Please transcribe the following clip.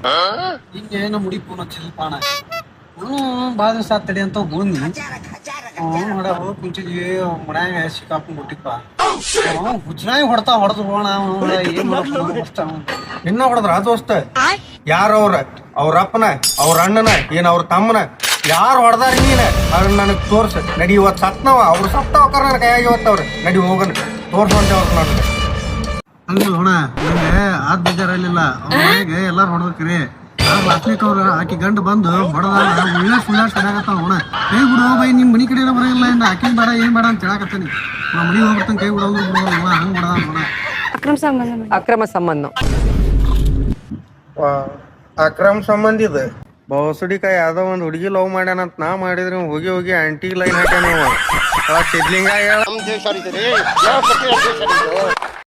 ಹಿಂಗೆ ನಮ್ಮ ಮುಡಿ ಫೋನ್ ಹಚ್ಚಿಲ್ಪಾಣ ಭಾಳ ದಿವಸ ತಡಿ ಅಂತ ಹೋಗಿ ನೋಡ ಹೋಗಿ ಕುಂಚಿದ್ವಿ ಮನ್ಯಾಗ ಸಿಕ್ಕಾಕೊಂಡ್ ಬಿಟ್ಟಿಪ್ಪ ಹುಚ್ಚನಾಗಿ ಹೊಡೆದು ಹೋಣ ಏನ್ ಮಾಡಪ್ಪ ಇನ್ನ ಹೊಡೆದ್ರ ದೋಸ್ತ ಯಾರ ಅವ್ರ ಅಪ್ಪನ ಅವ್ರ ಅಣ್ಣನ ಏನ್ ಅವ್ರ ತಮ್ಮನ ಯಾರು ಹೊಡೆದಾರ ನೀನ ಅವ್ರ ನನಗ್ ತೋರ್ಸ ನಡಿ ಇವತ್ ಸತ್ನವ ಅವ್ರು ಸತ್ತವಕ್ಕಾರ ನನ್ ಕೈಯಾಗಿ ಇವತ್ತವ್ರ ನಡಿ ಹೋಗನ್ ತೋರ್ಸಂತೆ ಅವ್ರ ನನಗೆ ಹಂಗಿಲ್ಲ ಹೋಣ ನಂಗೆ ಆದ್ ಬೇಜಾರಲ್ಲಿಲ್ಲ ಅವ್ರ ಮನೆಗೆ ಎಲ್ಲಾರು ಹೊಡೆದ್ರಿ ಲಾಸ್ಟ್ಲಿಕ್ ಅವ್ರ ಆಕಿ ಗಂಡು ಬಂದು ಹೊಡೆದಾಗ ಸುಳ್ಳ ಚೆನ್ನಾಗತ್ತಾವ ಹೋಣ ಕೈ ಬಿಡು ಬೈ ನಿಮ್ ಮನಿ ಕಡೆ ಬರಂಗಿಲ್ಲ ಇನ್ನು ಆಕಿನ್ ಬೇಡ ಏನ್ ಬೇಡ ಅಂತ ಹೇಳಕತ್ತಾನಿ ನಾ ಮನಿ ಹೋಗ್ಬಿಡ್ತಾನೆ ಕೈ ಬಿಡೋದು ಬಿಡೋಲ್ಲ ಹಂಗ್ ಹೊಡೆದ ಹೋಣ ಅಕ್ರಮ ಸಂಬಂಧ ಅಕ್ರಮ್ ಸಂಬಂಧ ಇದು ಬಹುಸುಡಿಕಾಯಿ ಯಾವ್ದೋ ಒಂದ್ ಹುಡುಗಿ ಲವ್ ಮಾಡ್ಯಾನಂತ ನಾ ಮಾಡಿದ್ರಿ ಹೋಗಿ ಆಂಟಿ ಲೈನ್ ಹಾಕ್ಯಾನ ಸಿದ್ಲಿಂಗ